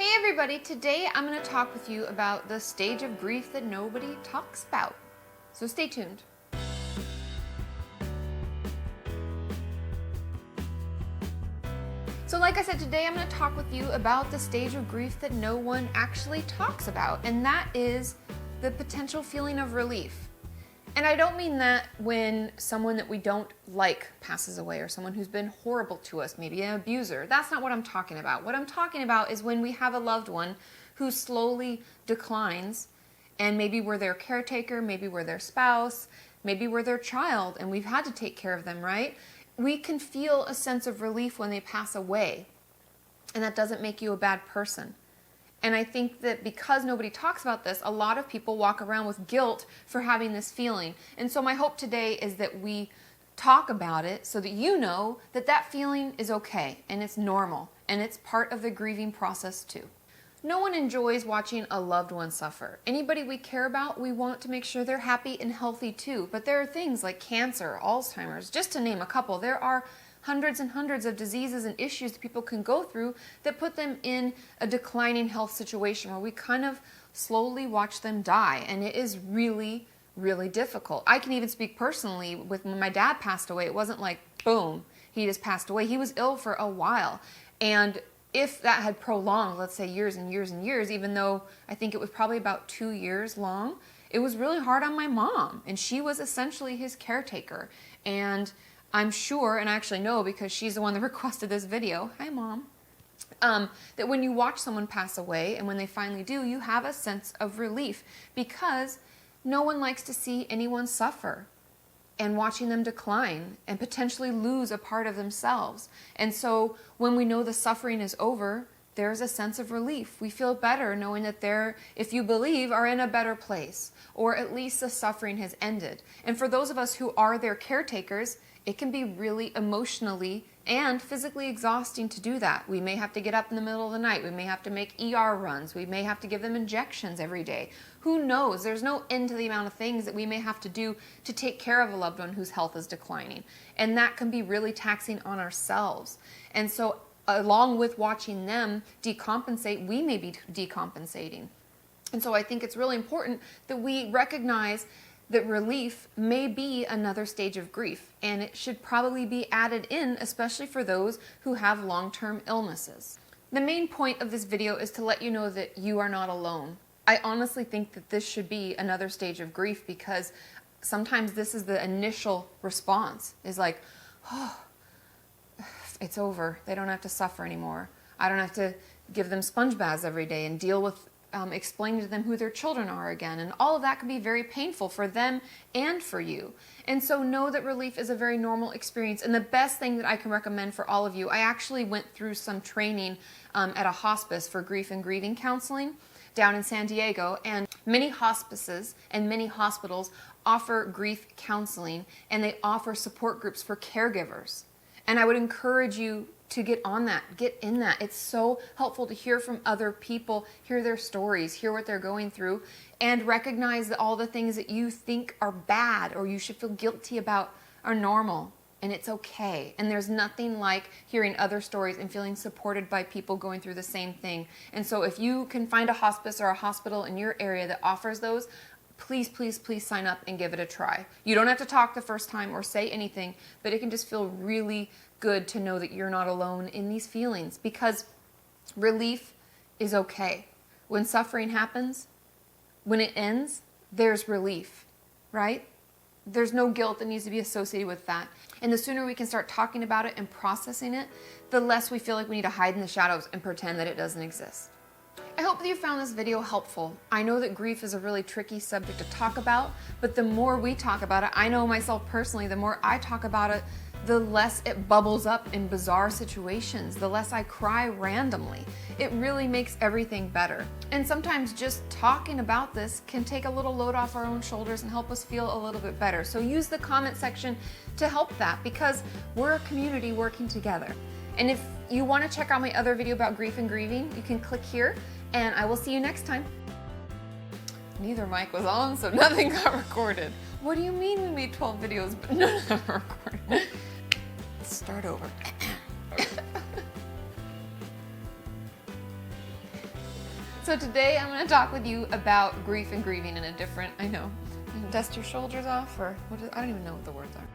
Hey everybody, today I'm going to talk with you about the stage of grief that nobody talks about. So stay tuned. So like I said, today I'm going to talk with you about the stage of grief that no one actually talks about, and that is the potential feeling of relief. And I don't mean that when someone that we don't like passes away or someone who's been horrible to us, maybe an abuser. That's not what I'm talking about. What I'm talking about is when we have a loved one who slowly declines, and maybe we're their caretaker, maybe we're their spouse, maybe we're their child, and we've had to take care of them, right? We can feel a sense of relief when they pass away, and that doesn't make you a bad person. And I think that because nobody talks about this, a lot of people walk around with guilt for having this feeling. And so my hope today is that we talk about it so that you know that that feeling is okay and it's normal and it's part of the grieving process too. No one enjoys watching a loved one suffer. Anybody we care about, we want to make sure they're happy and healthy too. But there are things like cancer, Alzheimer's, just to name a couple. There are hundreds and hundreds of diseases and issues that people can go through that put them in a declining health situation where we kind of slowly watch them die. And it is really, really difficult. I can even speak personally with when my dad passed away. It wasn't like, boom, he just passed away. He was ill for a while. And if that had prolonged, let's say years and years and years, even though I think it was probably about 2 years long, it was really hard on my mom. And she was essentially his caretaker. And I'm sure, and I actually know because she's the one that requested this video, hi Mom, that when you watch someone pass away and when they finally do, you have a sense of relief because no one likes to see anyone suffer and watching them decline and potentially lose a part of themselves. And so when we know the suffering is over, there's a sense of relief. We feel better knowing that they're, if you believe, are in a better place, or at least the suffering has ended. And for those of us who are their caretakers, it can be really emotionally and physically exhausting to do that. We may have to get up in the middle of the night. We may have to make ER runs. We may have to give them injections every day. Who knows? There's no end to the amount of things that we may have to do to take care of a loved one whose health is declining. And that can be really taxing on ourselves. And so along with watching them decompensate, we may be decompensating. And so I think it's really important that we recognize that relief may be another stage of grief, and it should probably be added in, especially for those who have long-term illnesses. The main point of this video is to let you know that you are not alone. I honestly think that this should be another stage of grief because sometimes this is the initial response, is like, oh, it's over. They don't have to suffer anymore. I don't have to give them sponge baths every day and deal with explaining to them who their children are again. And all of that can be very painful for them and for you. And so know that relief is a very normal experience. And the best thing that I can recommend for all of you, I actually went through some training at a hospice for grief and grieving counseling down in San Diego. And many hospices and many hospitals offer grief counseling, and they offer support groups for caregivers. And I would encourage you to get on that, get in that. It's so helpful to hear from other people, hear their stories, hear what they're going through, and recognize that all the things that you think are bad or you should feel guilty about are normal, and it's okay. And there's nothing like hearing other stories and feeling supported by people going through the same thing. And so if you can find a hospice or a hospital in your area that offers those, please, please, please sign up and give it a try. You don't have to talk the first time or say anything, but it can just feel really good to know that you're not alone in these feelings, because relief is okay. When suffering happens, when it ends, there's relief, right? There's no guilt that needs to be associated with that. And the sooner we can start talking about it and processing it, the less we feel like we need to hide in the shadows and pretend that it doesn't exist. I hope that you found this video helpful. I know that grief is a really tricky subject to talk about, but the more we talk about it, I know myself personally, the more I talk about it, the less it bubbles up in bizarre situations, the less I cry randomly. It really makes everything better. And sometimes just talking about this can take a little load off our own shoulders and help us feel a little bit better. So use the comment section to help that, because we're a community working together. And if you want to check out my other video about grief and grieving, you can click here, and I will see you next time. Neither mic was on, so nothing got recorded. What do you mean we made 12 videos, but none of them were recorded? Let's start over. So today I'm going to talk with you about grief and grieving in a different, I know, dust your shoulders off, or I don't even know what the words are.